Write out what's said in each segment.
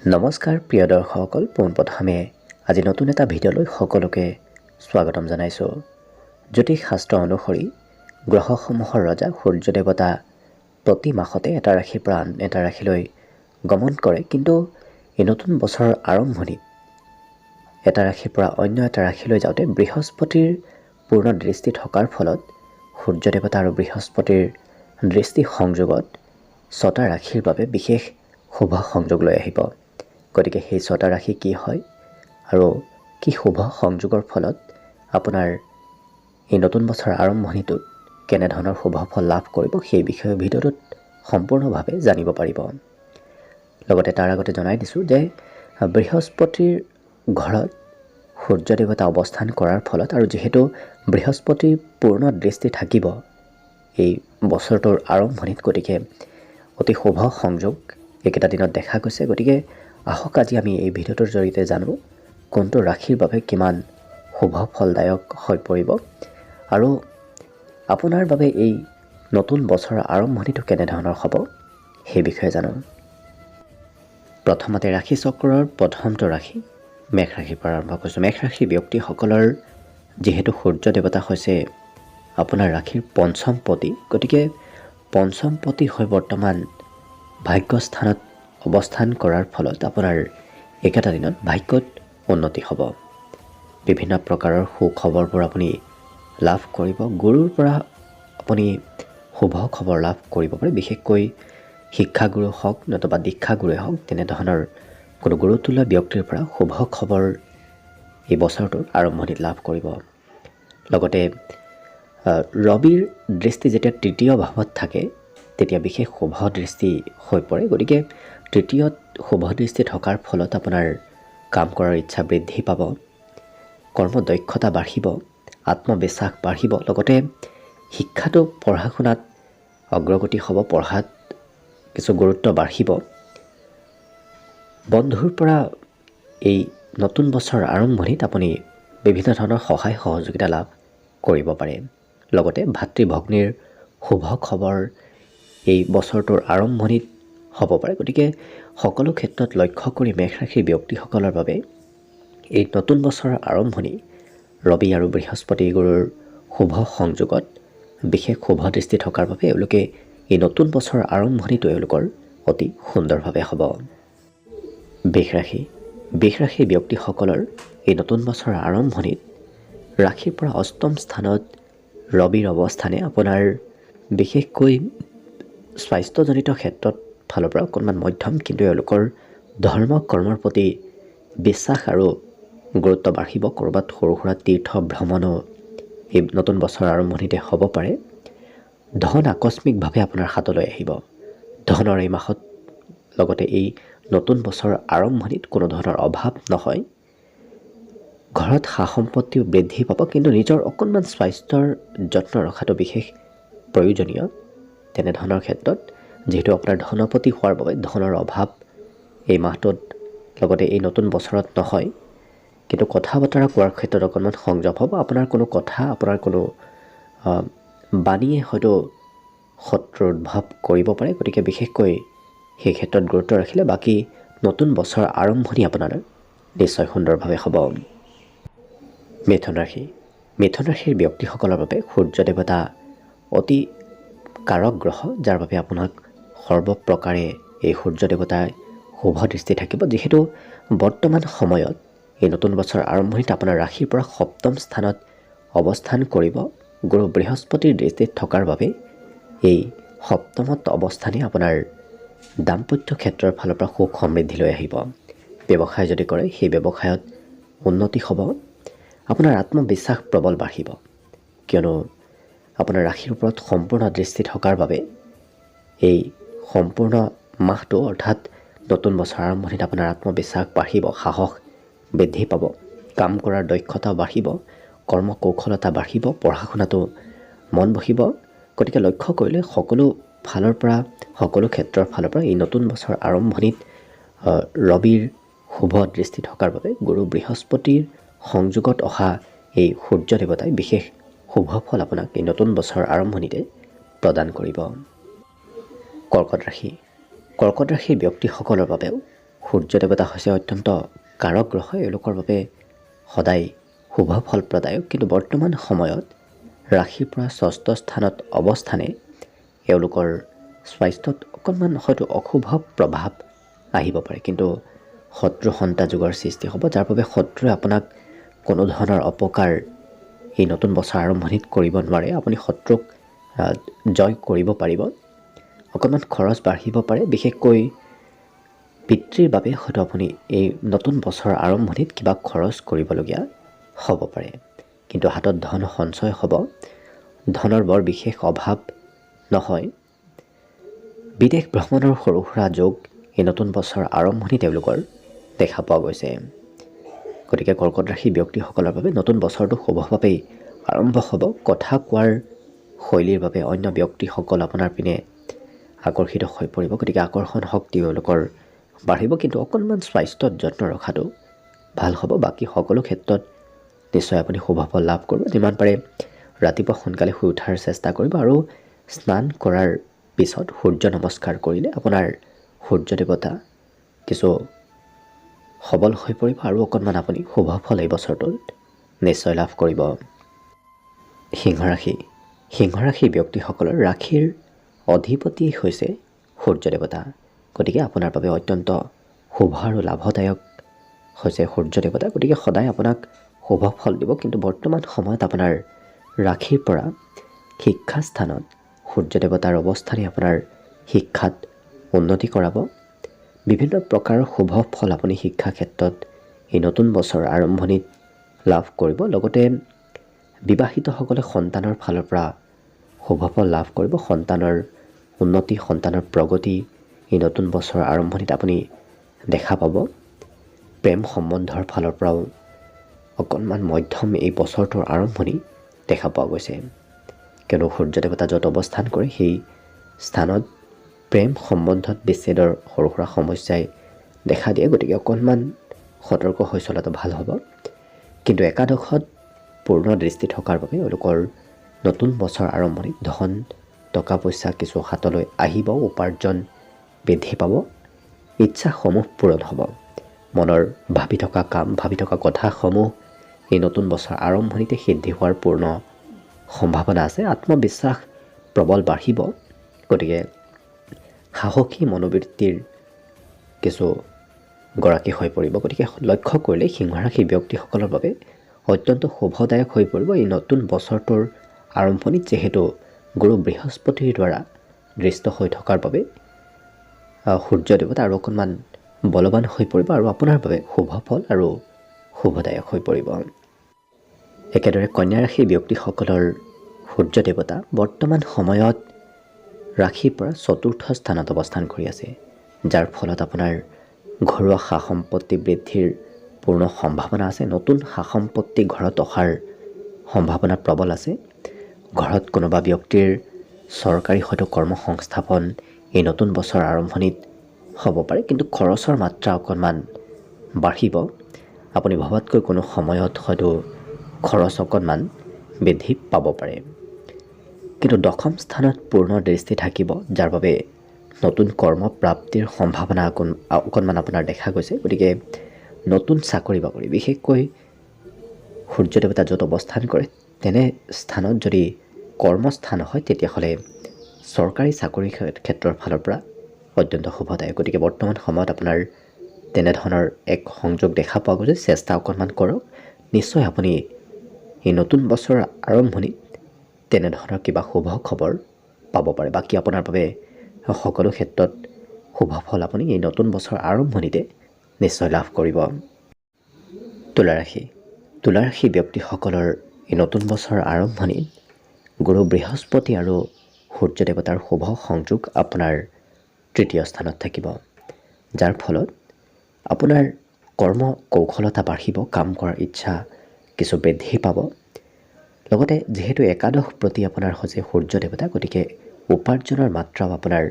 নমস্কাৰ প্ৰিয় দৰ্শকসকল, পোনপ্ৰথমে আজি নতুন এটা ভিডিঅ'লৈ সকলোকে স্বাগতম জনাইছোঁ। জ্যোতিষ শাস্ত্ৰ অনুসৰি গ্ৰহসমূহৰ ৰজা সূৰ্য দেৱতা প্ৰতি মাহতে এটা ৰাশিৰ পৰা আন এটা ৰাশিলৈ গমন কৰে, কিন্তু এই নতুন বছৰৰ আৰম্ভণিত এটা ৰাশিৰ পৰা অন্য এটা ৰাশিলৈ যাওঁতে বৃহস্পতিৰ পূৰ্ণ দৃষ্টি থকাৰ ফলত সূৰ্য দেৱতা আৰু বৃহস্পতিৰ দৃষ্টি সংযোগত ছটা ৰাশিৰ বাবে বিশেষ শুভ সংযোগ লৈ আহিব। গতিকে সেই ছটা ৰাশি কি হয় আৰু কি শুভ সংযোগৰ ফলত আপোনাৰ এই নতুন বছৰৰ আৰম্ভণিটোত কেনেধৰণৰ শুভ ফল লাভ কৰিব, সেই বিষয়ে ভিডিঅ'টোত সম্পূৰ্ণভাৱে জানিব পাৰিব। লগতে তাৰ আগতে জনাই দিছোঁ যে বৃহস্পতিৰ ঘৰত সূৰ্য দেৱতা অৱস্থান কৰাৰ ফলত আৰু যিহেতু বৃহস্পতিৰ পূৰ্ণ দৃষ্টি থাকিব এই বছৰটোৰ আৰম্ভণিত, গতিকে অতি শুভ সংযোগ এইকেইটা দিনত দেখা গৈছে। গতিকে আহক আজি আমি এই ভিডিঅ'টোৰ জৰিয়তে জানো কোনটো ৰাশিৰ বাবে কিমান শুভ ফলদায়ক হৈ পৰিব আৰু আপোনাৰ বাবে এই নতুন বছৰৰ আৰম্ভণিটো কেনেধৰণৰ হ'ব সেই বিষয়ে জানো। প্ৰথমতে ৰাশি চক্ৰৰ প্ৰথমটো ৰাশি মেঘ ৰাশিৰ পৰা আৰম্ভ কৰিছোঁ। মেঘ ৰাশিৰ ব্যক্তিসকলৰ যিহেতু সূৰ্য দেৱতা হৈছে আপোনাৰ ৰাশিৰ পঞ্চমপতি, গতিকে পঞ্চমপতি হৈ বৰ্তমান ভাগ্যস্থানত অৱস্থান কৰাৰ ফলত আপোনাৰ এইকেইটা দিনত ভাগ্যত উন্নতি হ'ব। বিভিন্ন প্ৰকাৰৰ সুখবৰবোৰ আপুনি লাভ কৰিব। গুৰুৰ পৰা আপুনি শুভ খবৰ লাভ কৰিব পাৰে, বিশেষকৈ শিক্ষাগুৰু হওক নতুবা দীক্ষাগুৰুৱে হওক, তেনেধৰণৰ কোনো গুৰুতুল্য ব্যক্তিৰ পৰা শুভ খবৰ এই বছৰটোৰ আৰম্ভণিত লাভ কৰিব। লগতে ৰবিৰ দৃষ্টি যেতিয়া তৃতীয় ভাৱত থাকে তেতিয়া বিশেষ শুভ দৃষ্টি হৈ পৰে। গতিকে তৃতীয়ত শুভ দৃষ্টি থকাৰ ফলত আপোনাৰ কাম কৰাৰ ইচ্ছা বৃদ্ধি পাব, কৰ্মদক্ষতা বাঢ়িব, আত্মবিশ্বাস বাঢ়িব। লগতে শিক্ষাটো পঢ়া শুনাত অগ্ৰগতি হ'ব, পঢ়াত কিছু গুৰুত্ব বাঢ়িব। বন্ধুৰ পৰা এই নতুন বছৰৰ আৰম্ভণিত আপুনি বিভিন্ন ধৰণৰ সহায় সহযোগিতা লাভ কৰিব পাৰে। লগতে ভাতৃ ভগ্নীৰ শুভ খবৰ এই বছৰটোৰ আৰম্ভণিত হ'ব পাৰে। গতিকে সকলো ক্ষেত্ৰত লক্ষ্য কৰি মেঘ ৰাশিৰ ব্যক্তিসকলৰ বাবে এই নতুন বছৰৰ আৰম্ভণি ৰবি আৰু বৃহস্পতি গুৰুৰ শুভ সংযোগত বিশেষ শুভ দৃষ্টি থকাৰ বাবে এওঁলোকে এই নতুন বছৰৰ আৰম্ভণিটো এওঁলোকৰ অতি সুন্দৰভাৱে হ'ব। বৃষ ৰাশিৰ ব্যক্তিসকলৰ এই নতুন বছৰৰ আৰম্ভণিত ৰাশিৰ পৰা অষ্টম স্থানত ৰবিৰ অৱস্থানে আপোনাৰ বিশেষকৈ স্বাস্থ্যজনিত ক্ষেত্ৰত ফালৰ পৰা অকণমান মধ্যম, কিন্তু এওঁলোকৰ ধৰ্ম কৰ্মৰ প্ৰতি বিশ্বাস আৰু গুৰুত্ব বাঢ়িব। ক'ৰবাত সৰু সুৰা তীৰ্থ ভ্ৰমণো এই নতুন বছৰৰ আৰম্ভণিতে হ'ব পাৰে। ধন আকস্মিকভাৱে আপোনাৰ হাতলৈ আহিব। ধনৰ এই মাহত লগতে এই নতুন বছৰৰ আৰম্ভণিত কোনো ধৰণৰ অভাৱ নহয়। ঘৰত সা সম্পত্তিও বৃদ্ধি পাব, কিন্তু নিজৰ অকণমান স্বাস্থ্যৰ যত্ন ৰখাটো বিশেষ প্ৰয়োজনীয়। তেনেধৰণৰ ক্ষেত্ৰত যিহেতু আপোনাৰ ধনপতি হোৱাৰ বাবে ধনৰ অভাৱ এই মাহটোত লগতে এই নতুন বছৰত নহয়, কিন্তু কথা বতৰা কোৱাৰ ক্ষেত্ৰত অকণমান সংযম হ'ব। আপোনাৰ কোনো কথা, আপোনাৰ কোনো বাণীয়ে হয়তো শত্ৰুৰ উদ্ভৱ কৰিব পাৰে। গতিকে বিশেষকৈ সেই ক্ষেত্ৰত গুৰুত্ব ৰাখিলে বাকী নতুন বছৰৰ আৰম্ভণি আপোনাৰ নিশ্চয় সুন্দৰভাৱে হ'ব। মিথুন ৰাশিৰ ব্যক্তিসকলৰ বাবে সূৰ্য দেৱতা অতি কাৰক গ্ৰহ, যাৰ বাবে আপোনাক সৰ্বপ্ৰকাৰে এই সূৰ্য দেৱতাই শুভ দৃষ্টি থাকিব। যিহেতু বৰ্তমান সময়ত এই নতুন বছৰৰ আৰম্ভণিত আপোনাৰ ৰাশিৰ পৰা সপ্তম স্থানত অৱস্থান কৰিব গুৰু বৃহস্পতিৰ দৃষ্টিত থকাৰ বাবে এই সপ্তমত অৱস্থানে আপোনাৰ দাম্পত্য ক্ষেত্ৰৰ ফালৰ পৰা সুখ সমৃদ্ধি লৈ আহিব। ব্যৱসায় যদি কৰে সেই ব্যৱসায়ত উন্নতি হ'ব। আপোনাৰ আত্মবিশ্বাস প্ৰবল বাঢ়িব, কিয়নো আপোনাৰ ৰাশিৰ ওপৰত সম্পূৰ্ণ দৃষ্টি থকাৰ বাবে এই সম্পূৰ্ণ মাহটো অৰ্থাৎ নতুন বছৰৰ আৰম্ভণিত আপোনাৰ আত্মবিশ্বাস বাঢ়িব, সাহস বৃদ্ধি পাব, কাম কৰাৰ দক্ষতা বাঢ়িব, কৰ্মকৌশলতা বাঢ়িব, পঢ়া শুনাতো মন বহিব। গতিকে লক্ষ্য কৰিলে সকলো ফালৰ পৰা, সকলো ক্ষেত্ৰৰ ফালৰ পৰা এই নতুন বছৰৰ আৰম্ভণিত ৰবিৰ শুভ দৃষ্টি থকাৰ বাবে গুৰু বৃহস্পতিৰ সংযোগত অহা এই সূৰ্য দেৱতাই বিশেষ শুভ ফল আপোনাক এই নতুন বছৰৰ আৰম্ভণিতে প্ৰদান কৰিব। কৰ্কট ৰাশিৰ ব্যক্তিসকলৰ বাবেও সূৰ্য দেৱতা হৈছে অত্যন্ত কাৰক গ্ৰহ, এওঁলোকৰ বাবে সদায় শুভ ফল প্ৰদায়ক। কিন্তু বৰ্তমান সময়ত ৰাশিৰ পৰা ষষ্ঠ স্থানত অৱস্থানে এওঁলোকৰ স্বাস্থ্যত অকণমান হয়তো অশুভ প্ৰভাৱ আহিব পাৰে, কিন্তু শত্ৰু সন্তা যুগৰ সৃষ্টি হ'ব, যাৰ বাবে শত্ৰুৱে আপোনাক কোনো ধৰণৰ অপকাৰ এই নতুন বছৰ আৰম্ভণিত কৰিব নোৱাৰে। আপুনি শত্ৰুক জয় কৰিব পাৰিব। অকণমান খৰচ বাঢ়িব পাৰে, বিশেষকৈ পিতৃৰ বাবে হয়তো আপুনি এই নতুন বছৰৰ আৰম্ভণিত কিবা খৰচ কৰিবলগীয়া হ'ব পাৰে। কিন্তু হাতত ধন সঞ্চয় হ'ব, ধনৰ বৰ বিশেষ অভাৱ নহয়। বিদেশ ভ্ৰমণৰ সৰু সুৰা যোগ এই নতুন বছৰৰ আৰম্ভণি তেওঁলোকৰ দেখা পোৱা গৈছে। গতিকে কৰ্কট ৰাশিৰ ব্যক্তিসকলৰ বাবে নতুন বছৰটো শুভভাৱেই আৰম্ভ হ'ব। কথা কোৱাৰ শৈলীৰ বাবে অন্য ব্যক্তিসকল আপোনাৰ পিনে আকৰ্ষিত হৈ পৰিব, গতিকে আকৰ্ষণ শক্তি তেওঁলোকৰ বাঢ়িব। কিন্তু অকণমান স্বাস্থ্যত যত্ন ৰখাটো ভাল হ'ব। বাকী সকলো ক্ষেত্ৰত নিশ্চয় আপুনি শুভ ফল লাভ কৰিব। যিমান পাৰে ৰাতিপুৱা সোনকালে শুই উঠাৰ চেষ্টা কৰিব আৰু স্নান কৰাৰ পিছত সূৰ্য নমস্কাৰ কৰিলে আপোনাৰ সূৰ্য দেৱতা কিছু সবল হৈ পৰিব আৰু অকণমান আপুনি শুভ ফল এই বছৰটোত নিশ্চয় লাভ কৰিব। সিংহ ৰাশি। সিংহ ৰাশিৰ ব্যক্তিসকলৰ ৰাশিৰ অধিপতি হৈছে সূৰ্য দেৱতা। গতিকে আপোনাৰ বাবে অত্যন্ত শুভ আৰু লাভদায়ক হৈছে সূৰ্য দেৱতা। গতিকে সদায় আপোনাক শুভ ফল দিব। কিন্তু বৰ্তমান সময়ত আপোনাৰ ৰাশিৰ পৰা শিক্ষা স্থানত সূৰ্য দেৱতাৰ অৱস্থানে আপোনাৰ শিক্ষাত উন্নতি কৰাব। বিভিন্ন প্ৰকাৰৰ শুভ ফল আপুনি শিক্ষা ক্ষেত্ৰত এই নতুন বছৰ আৰম্ভণিত লাভ কৰিব। লগতে বিবাহিতসকলে সন্তানৰ ফালৰ পৰা শুভ ফল লাভ কৰিব। সন্তানৰ উন্নতি, সন্তানৰ প্ৰগতি এই নতুন বছৰৰ আৰম্ভণিত আপুনি দেখা পাব। প্ৰেম সম্বন্ধৰ ফালৰ পৰাও অকণমান মধ্যম এই বছৰটোৰ আৰম্ভণি দেখা পোৱা গৈছে, কিয়নো সূৰ্য দেৱতা য'ত অৱস্থান কৰে সেই স্থানত প্ৰেম সম্বন্ধত বিচ্ছেদৰ সৰু সুৰা সমস্যাই দেখা দিয়ে। গতিকে অকণমান সতৰ্ক হৈ চলাটো ভাল হ'ব। কিন্তু একাদশত পূৰ্ণ দৃষ্টি থকাৰ বাবে এওঁলোকৰ নতুন বছৰ আৰম্ভণিত ধন টকা পইচা কিছু হাতলৈ আহিব, উপাৰ্জন বৃদ্ধি পাব, ইচ্ছাসমূহ পূৰণ হ'ব। মনৰ ভাবি থকা কাম, ভাবি থকা কথাসমূহ এই নতুন বছৰ আৰম্ভণিতে সিদ্ধি হোৱাৰ পূৰ্ণ সম্ভাৱনা আছে। আত্মবিশ্বাস প্ৰবল বাঢ়িব। গতিকে সাহসী মনোবৃত্তিৰ কিছু গৰাকী হৈ পৰিব। গতিকে লক্ষ্য কৰিলে সিংহ ৰাশিৰ ব্যক্তিসকলৰ বাবে অত্যন্ত শুভদায়ক হৈ পৰিব এই নতুন বছৰটোৰ আৰম্ভণিত, যিহেতু গুৰু বৃহস্পতিৰ দ্বাৰা দৃষ্ট হৈ থকাৰ বাবে সূৰ্য দেৱতা আৰু অকণমান বলৱান হৈ পৰিব আৰু আপোনাৰ বাবে শুভ ফল আৰু শুভদায়ক হৈ পৰিব। একেদৰে কন্যা ৰাশিৰ ব্যক্তিসকলৰ সূৰ্য দেৱতা বৰ্তমান সময়ত ৰাশিৰ পৰা চতুৰ্থ স্থানত অৱস্থান কৰি আছে, যাৰ ফলত আপোনাৰ ঘৰুৱা সা সম্পত্তি বৃদ্ধিৰ পূৰ্ণ সম্ভাৱনা আছে। নতুন সা সম্পত্তি ঘৰত অহাৰ সম্ভাৱনা প্ৰবল আছে। ঘৰত কোনোবা ব্যক্তিৰ চৰকাৰী হয়তো কৰ্মসংস্থাপন এই নতুন বছৰ আৰম্ভণিত হ'ব পাৰে, কিন্তু খৰচৰ মাত্ৰা অকণমান বাঢ়িব। আপুনি ভবাতকৈ কোনো সময়ত হয়তো খৰচ অকণমান বৃদ্ধি পাব পাৰে। কিন্তু দশম স্থানত পূৰ্ণ দৃষ্টি থাকিব, যাৰ বাবে নতুন কৰ্মপ্ৰাপ্তিৰ সম্ভাৱনা অকণমান আপোনাৰ দেখা গৈছে। গতিকে নতুন চাকৰি বাকৰি, বিশেষকৈ সূৰ্য দেৱতা য'ত অৱস্থান কৰে তেনে স্থানত যদি কৰ্মস্থান হয়, তেতিয়াহ'লে চৰকাৰী চাকৰি ক্ষেত্ৰৰ ফালৰ পৰা অত্যন্ত শুভদায়ক। গতিকে বৰ্তমান সময়ত আপোনাৰ তেনেধৰণৰ এক সংযোগ দেখা পোৱা গৈছে। চেষ্টা অকণমান কৰক, নিশ্চয় আপুনি এই নতুন বছৰৰ আৰম্ভণিত তেনেধৰণৰ কিবা শুভ খবৰ পাব পাৰে। বাকী আপোনাৰ বাবে সকলো ক্ষেত্ৰত শুভ ফল আপুনি এই নতুন বছৰৰ আৰম্ভণিতে নিশ্চয় লাভ কৰিব। তুলা ৰাশি। তুলা ৰাশি ব্যক্তিসকলৰ এই নতুন বছৰৰ আৰম্ভণিত গুৰু বৃহস্পতি আৰু সূৰ্য দেৱতাৰ শুভ সংযোগ আপোনাৰ তৃতীয় স্থানত থাকিব, যাৰ ফলত আপোনাৰ কৰ্ম কৌশলতা বাঢ়িব, কাম কৰাৰ ইচ্ছা কিছু বৃদ্ধি পাব। লগতে যিহেতু একাদশ প্ৰতি আপোনাৰ হৈছে সূৰ্য দেৱতা, গতিকে উপাৰ্জনৰ মাত্ৰাও আপোনাৰ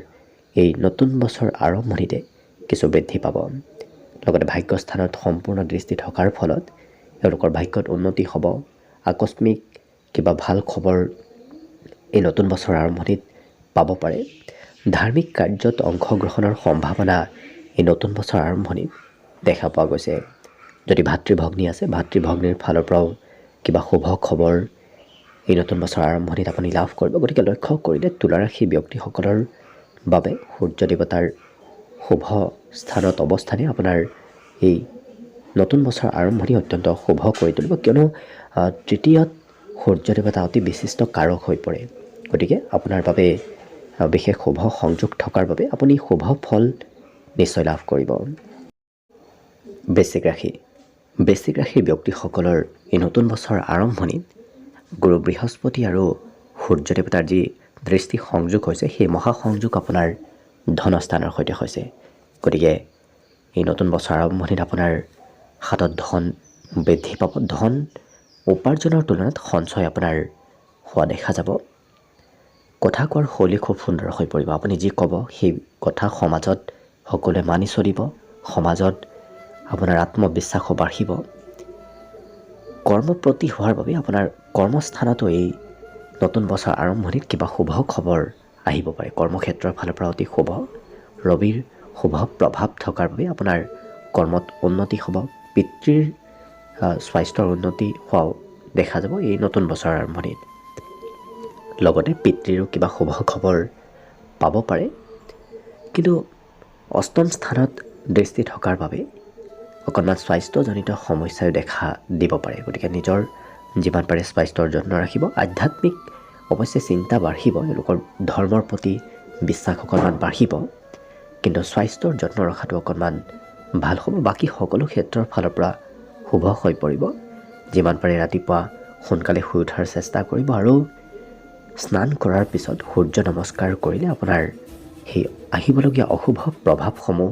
এই নতুন বছৰ আৰম্ভণিতে কিছু বৃদ্ধি পাব। লগতে ভাগ্যস্থানত সম্পূৰ্ণ দৃষ্টি থকাৰ ফলত এওঁলোকৰ ভাগ্যত উন্নতি হ'ব। আকস্মিক কিবা ভাল খবৰ এই নতুন বছৰ আৰম্ভণিত পাব পাৰে। ধাৰ্মিক কাৰ্যত অংশগ্ৰহণৰ সম্ভাৱনা এই নতুন বছৰ আৰম্ভণিত দেখা পোৱা গৈছে। যদি ভাতৃ ভগ্নী আছে, ভাতৃ ভগ্নীৰ ফালৰ পৰাও কিবা শুভ খবৰ এই নতুন বছৰ আৰম্ভণিত আপুনি লাভ কৰিব। গতিকে লক্ষ্য কৰিলে তুলা ৰাশি ব্যক্তিসকলৰ বাবে সূৰ্য দেৱতাৰ শুভ স্থানত অৱস্থানে আপোনাৰ এই নতুন বছৰ আৰম্ভণি অত্যন্ত শুভ কৰি তুলিব, কিয়নো তৃতীয়ত সূৰ্য দেৱতা অতি বিশিষ্ট কাৰক হৈ পৰে। গতিকে আপোনাৰ বাবে বিশেষ শুভ সংযোগ থকাৰ বাবে আপুনি শুভ ফল নিশ্চয় লাভ কৰিব। বৃশ্চিক ৰাশি। বৃশ্চিক ৰাশিৰ ব্যক্তিসকলৰ এই নতুন বছৰ আৰম্ভণিত গুৰু বৃহস্পতি আৰু সূৰ্য দেৱতাৰ যি দৃষ্টি সংযোগ হৈছে, সেই মহাসংযোগ আপোনাৰ ধনস্থানৰ সৈতে হৈছে। গতিকে এই নতুন বছৰ আৰম্ভণিত আপোনাৰ হাতত ধন বৃদ্ধি পাব। ধন উপাৰ্জনৰ তুলনাত সঞ্চয় আপোনাৰ হোৱা দেখা যাব। কথা কোৱাৰ শৈলী খুব সুন্দৰ হৈ পৰিব। আপুনি যি ক'ব সেই কথা সমাজত সকলোৱে মানি চলিব। সমাজত আপোনাৰ আত্মবিশ্বাসো বাঢ়িব। কৰ্মপ্ৰতি হোৱাৰ বাবে আপোনাৰ কৰ্মস্থানতো এই নতুন বছৰ আৰম্ভণিত কিবা শুভ খবৰ আহিব পাৰে। কৰ্মক্ষেত্ৰৰ ফালৰ পৰা অতি শুভ। ৰবিৰ শুভ প্ৰভাৱ থকাৰ বাবে আপোনাৰ কৰ্মত উন্নতি হ'ব। পিতৃৰ স্বাস্থ্যৰ উন্নতি হোৱাও দেখা যাব এই নতুন বছৰৰ আৰম্ভণিত। লগতে পিতৃৰো কিবা শুভ খবৰ পাব পাৰে, কিন্তু অষ্টম স্থানত দৃষ্টি থকাৰ বাবে অকণমান স্বাস্থ্যজনিত সমস্যাই দেখা দিব পাৰে। গতিকে নিজৰ যিমান পাৰে স্বাস্থ্যৰ যত্ন ৰাখিব। আধ্যাত্মিক অৱশ্যে চিন্তা বাঢ়িব, এওঁলোকৰ ধৰ্মৰ প্ৰতি বিশ্বাস অকণমান বাঢ়িব, কিন্তু স্বাস্থ্যৰ যত্ন ৰখাটো অকণমান ভাল হ'ব। বাকী সকলো ক্ষেত্ৰৰ ফালৰ পৰা শুভ হৈ পৰিব। যিমান পাৰে ৰাতিপুৱা সোনকালে শুই উঠাৰ চেষ্টা কৰিব আৰু স্নান কৰাৰ পিছত সূৰ্য নমস্কাৰ কৰিলে আপোনাৰ সেই আহিবলগীয়া অশুভ প্ৰভাৱসমূহ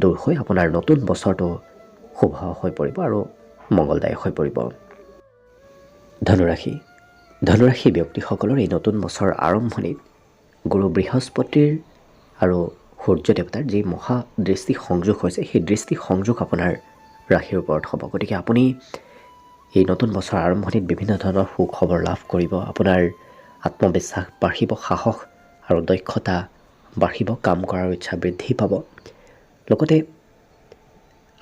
দূৰ হৈ আপোনাৰ নতুন বছৰটো শুভ হৈ পৰিব আৰু মংগলদায়ক হৈ পৰিব। ধনুৰাশি। ধনুৰাশি ব্যক্তিসকলৰ এই নতুন বছৰ আৰম্ভণিত গুৰু বৃহস্পতিৰ আৰু সূৰ্য দেৱতাৰ যি মহা দৃষ্টি সংযোগ হৈছে, সেই দৃষ্টি সংযোগ আপোনাৰ ৰাশিৰ ওপৰত হ'ব। গতিকে আপুনি এই নতুন বছৰ আৰম্ভণিত বিভিন্ন ধৰণৰ সুখবৰ লাভ কৰিব। আপোনাৰ আত্মবিশ্বাস বাঢ়িব, সাহস আৰু দক্ষতা বাঢ়িব, কাম কৰাৰ ইচ্ছা বৃদ্ধি পাব। লগতে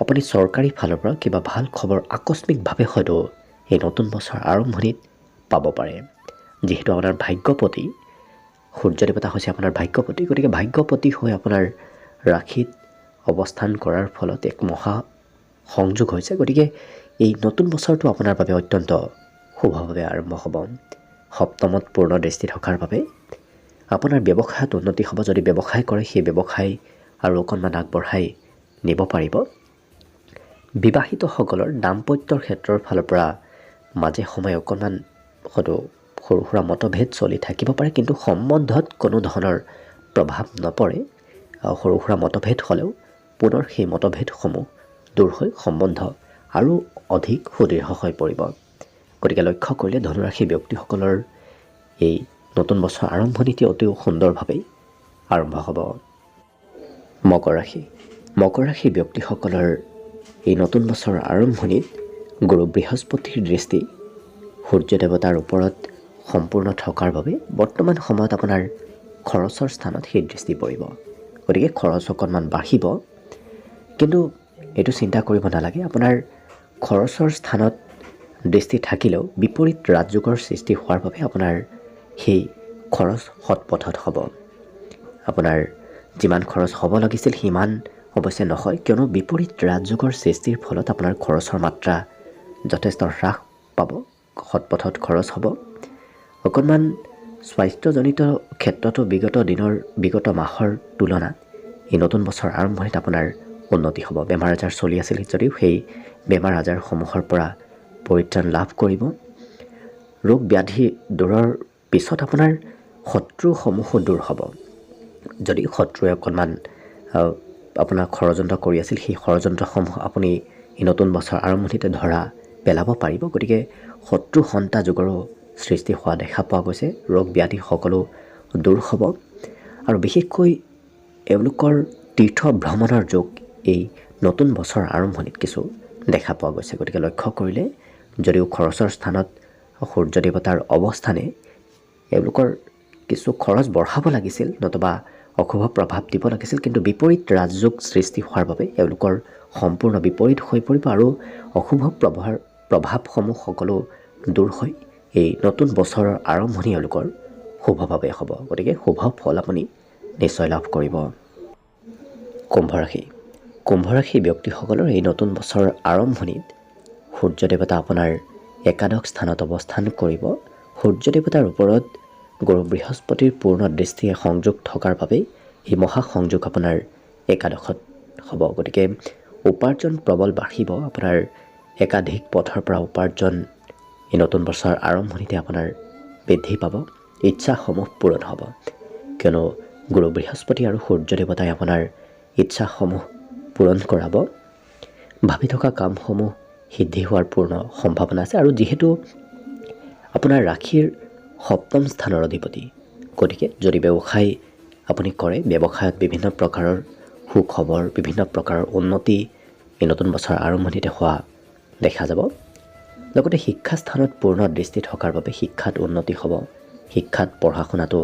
আপুনি চৰকাৰী ফালৰ পৰা কিবা ভাল খবৰ আকস্মিকভাৱে হয়তো এই নতুন বছৰ আৰম্ভণিত পাব পাৰে। যিহেতু আপোনাৰ ভাগ্যপতি সূৰ্য দেৱতা হৈছে আপোনাৰ ভাগ্যপতি, গতিকে ভাগ্যপতি হৈ আপোনাৰ ৰাশিত অৱস্থান কৰাৰ ফলত এক মহা সংযোগ হৈছে। গতিকে এই নতুন বছৰটো আপোনাৰ বাবে অত্যন্ত শুভভাৱে আৰম্ভ হ'ব। সপ্তমত পূৰ্ণ দৃষ্টি থকাৰ বাবে আপোনাৰ ব্যৱসায়ত উন্নতি হ'ব। যদি ব্যৱসায় কৰে সেই ব্যৱসায় আৰু অকণমান আগবঢ়াই নিব পাৰিব। বিবাহিতসকলৰ দাম্পত্যৰ ক্ষেত্ৰৰ ফালৰ পৰা মাজে সময়ে অকণমান হয়তো সৰু সুৰা মতভেদ চলি থাকিব পাৰে, কিন্তু সম্বন্ধত কোনো ধৰণৰ প্ৰভাৱ নপৰে। সৰু সুৰা মতভেদ হ'লেও পুনৰ সেই মতভেদসমূহ দূৰ হৈ সম্বন্ধ আৰু অধিক সুদৃঢ় হৈ পৰিব। গতিকে লক্ষ্য কৰিলে ধনুৰাশি ব্যক্তিসকলৰ এই নতুন বছৰ আৰম্ভণিতে অতি সুন্দৰভাৱেই আৰম্ভ হ'ব। মকৰ ৰাশি। মকৰ ৰাশি ব্যক্তিসকলৰ এই নতুন বছৰৰ আৰম্ভণিত গুৰু বৃহস্পতিৰ দৃষ্টি সূৰ্য দেৱতাৰ ওপৰত সম্পূৰ্ণ থকাৰ বাবে বৰ্তমান সময়ত আপোনাৰ খৰচৰ স্থানত সেই দৃষ্টি পৰিব। গতিকে খৰচ অকণমান বাঢ়িব, কিন্তু এইটো চিন্তা কৰিব নালাগে। আপোনাৰ খৰচৰ স্থানত দৃষ্টি থাকিলেও বিপৰীত ৰাজযোগৰ সৃষ্টি হোৱাৰ বাবে আপোনাৰ সেই খৰচ সৎপথত হ'ব। আপোনাৰ যিমান খৰচ হ'ব লাগিছিল সিমান অৱশ্যে নহয়, কিয়নো বিপৰীত ৰাজযোগৰ সৃষ্টিৰ ফলত আপোনাৰ খৰচৰ মাত্ৰা যথেষ্ট হ্ৰাস পাব, সৎপথত খৰচ হ'ব। অকণমান স্বাস্থ্যজনিত ক্ষেত্ৰতো বিগত মাহৰ তুলনাত এই নতুন বছৰ আৰম্ভণিত আপোনাৰ উন্নতি হ'ব। বেমাৰ আজাৰ চলি আছিল যদিও সেই বেমাৰ আজাৰসমূহৰ পৰা পৰিত্ৰাণ লাভ কৰিব। ৰোগ ব্যাধি দূৰৰ পিছত আপোনাৰ শত্ৰুসমূহো দূৰ হ'ব। যদি শত্ৰুৱে অকণমান আপোনাক ষড়যন্ত্ৰ কৰি আছিল, সেই ষড়যন্ত্ৰসমূহ আপুনি এই নতুন বছৰ আৰম্ভণিতে ধৰা পেলাব পাৰিব। গতিকে শত্ৰু সন্তা যুগৰো সৃষ্টি হোৱা দেখা পোৱা গৈছে। ৰোগ ব্যাধি সকলো দূৰ হ'ব আৰু বিশেষকৈ এওঁলোকৰ তীৰ্থ ভ্ৰমণৰ যোগ এই নতুন বছৰ আৰম্ভণিত কিছু দেখা পোৱা গৈছে। গতিকে লক্ষ্য কৰিলে যদিও খৰচৰ স্থানত সূৰ্য দেৱতাৰ অৱস্থানে এওঁলোকৰ কিছু খৰচ বঢ়াব লাগিছিল, নতুবা অশুভ প্ৰভাৱ দিব লাগিছিল, কিন্তু বিপৰীত ৰাজযোগ সৃষ্টি হোৱাৰ বাবে এওঁলোকৰ সম্পূৰ্ণ বিপৰীত হৈ পৰিব আৰু অশুভ প্ৰভাৱসমূহ সকলো দূৰ হৈ এই নতুন বছৰৰ আৰম্ভণি এওঁলোকৰ শুভভাৱে হ'ব। গতিকে শুভ ফল আপুনি নিশ্চয় লাভ কৰিব। কুম্ভ ৰাশি। কুম্ভ ৰাশি ব্যক্তিসকলৰ এই নতুন বছৰৰ আৰম্ভণিত সূৰ্য দেৱতা আপোনাৰ একাদশ স্থানত অৱস্থান কৰিব। সূৰ্য দেৱতাৰ ওপৰত গুৰু বৃহস্পতিৰ পূৰ্ণ দৃষ্টিয়ে সংযোগ থকাৰ বাবেই এই মহাসংযোগ আপোনাৰ একাদশত হ'ব। গতিকে উপাৰ্জন প্ৰবল বাঢ়িব। আপোনাৰ একাধিক পথৰ পৰা উপাৰ্জন এই নতুন বছৰৰ আৰম্ভণিতে আপোনাৰ বৃদ্ধি পাব। ইচ্ছাসমূহ পূৰণ হ'ব, কিয়নো গুৰু বৃহস্পতি আৰু সূৰ্য দেৱতাই আপোনাৰ ইচ্ছাসমূহ পূৰণ কৰাব। ভাবি থকা কামসমূহ সিদ্ধি হোৱাৰ পূৰ্ণ সম্ভাৱনা আছে। আৰু যিহেতু আপোনাৰ ৰাশিৰ সপ্তম স্থানৰ অধিপতি, গতিকে যদি ব্যৱসায় আপুনি কৰে, ব্যৱসায়ত বিভিন্ন প্ৰকাৰৰ সুখবৰ, বিভিন্ন প্ৰকাৰৰ উন্নতি এই নতুন বছৰৰ আৰম্ভণিতে হোৱা দেখা যাব। লগতে শিক্ষাস্থানত পূৰ্ণ দৃষ্টি থকাৰ বাবে শিক্ষাত উন্নতি হ'ব। শিক্ষাত পঢ়া শুনাটো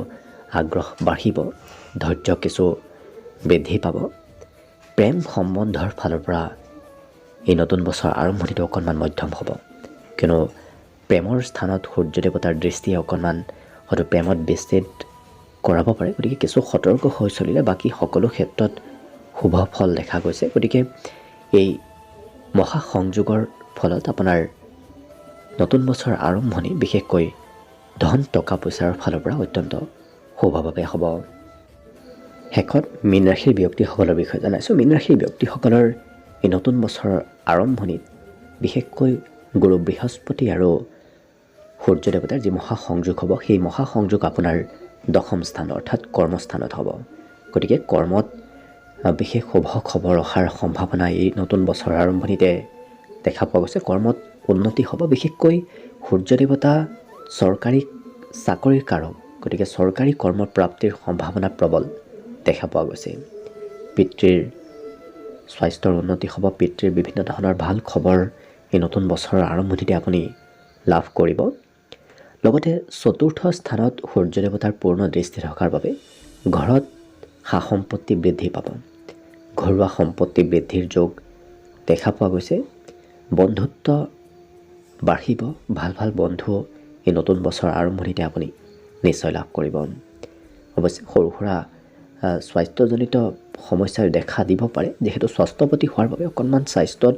আগ্ৰহ বাঢ়িব, ধৈৰ্য কিছু বৃদ্ধি পাব। প্ৰেম সম্বন্ধৰ ফালৰ পৰা এই নতুন বছৰৰ আৰম্ভণিটো অকণমান মধ্যম হ'ব, কিয়নো প্ৰেমৰ স্থানত সূৰ্য দেৱতাৰ দৃষ্টিয়ে অকণমান হয়তো প্ৰেমত বিচ্ছেদ কৰাব পাৰে। গতিকে কিছু সতৰ্ক হৈ চলিলে বাকী সকলো ক্ষেত্ৰত শুভ ফল দেখা গৈছে। গতিকে এই মহাসংযোগৰ ফলত আপোনাৰ নতুন বছৰৰ আৰম্ভণি বিশেষকৈ ধন টকা পইচাৰ ফালৰ পৰা অত্যন্ত শুভভাৱে হ'ব। শেষত মীন ৰাশিৰ ব্যক্তিসকলৰ বিষয়ে জনাইছোঁ। মীন ৰাশিৰ ব্যক্তিসকলৰ এই নতুন বছৰৰ আৰম্ভণিত বিশেষকৈ গুৰু বৃহস্পতি আৰু সূৰ্য দেৱতাৰ যি মহাসংযোগ হ'ব, সেই মহাসংযোগ আপোনাৰ দশম স্থান অৰ্থাৎ কৰ্মস্থানত হ'ব। গতিকে কৰ্মত বিশেষ শুভ খবৰ অহাৰ সম্ভাৱনা এই নতুন বছৰৰ আৰম্ভণিতে দেখা পোৱা গৈছে। কৰ্মত উন্নতি হ'ব। বিশেষকৈ সূৰ্য দেৱতা চৰকাৰী চাকৰিৰ কাৰক, গতিকে চৰকাৰী কৰ্মৰ প্ৰাপ্তিৰ সম্ভাৱনা প্ৰবল দেখা পোৱা গৈছে। পিতৃৰ স্বাস্থ্যৰ উন্নতি হ'ব। পিতৃৰ বিভিন্ন ধৰণৰ ভাল খবৰ এই নতুন বছৰৰ আৰম্ভণিতে আপুনি লাভ কৰিব। লগতে চতুৰ্থ স্থানত সূৰ্য দেৱতাৰ পূৰ্ণ দৃষ্টি থকাৰ বাবে ঘৰত সা সম্পত্তি বৃদ্ধি পাব। ঘৰুৱা সম্পত্তি বৃদ্ধিৰ যোগ দেখা পোৱা গৈছে। বন্ধুত্ব বাঢ়িব। ভাল ভাল বন্ধু এই নতুন বছৰৰ আৰম্ভণিতে আপুনি নিশ্চয় লাভ কৰিব। অৱশ্যে সৰু সুৰা স্বাস্থ্যজনিত সমস্যাই দেখা দিব পাৰে, যিহেতু ষষ্ঠপতি হোৱাৰ বাবে অকণমান স্বাস্থ্যত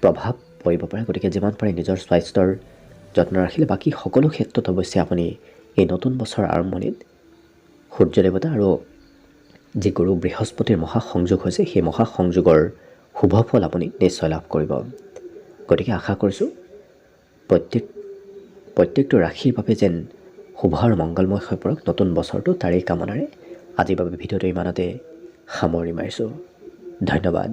প্ৰভাৱ পৰিব পাৰে। গতিকে যিমান পাৰে নিজৰ স্বাস্থ্যৰ যত্ন ৰাখিলে বাকী সকলো ক্ষেত্ৰত অৱশ্যে আপুনি এই নতুন বছৰৰ আৰম্ভণিত সূৰ্য দেৱতা আৰু যি গুৰু বৃহস্পতিৰ মহাসংযোগ হৈছে, সেই মহাসংযোগৰ শুভ ফল আপুনি নিশ্চয় লাভ কৰিব। গতিকে আশা কৰিছোঁ প্ৰত্যেকটো ৰাশিৰ বাবে যেন শুভ আৰু মংগলময় হৈ পৰক নতুন বছৰটো, তাৰেই কামনাৰে আজিৰ বাবে ভিডিঅ'টো ইমানতে সামৰি মাৰিছোঁ। ধন্যবাদ।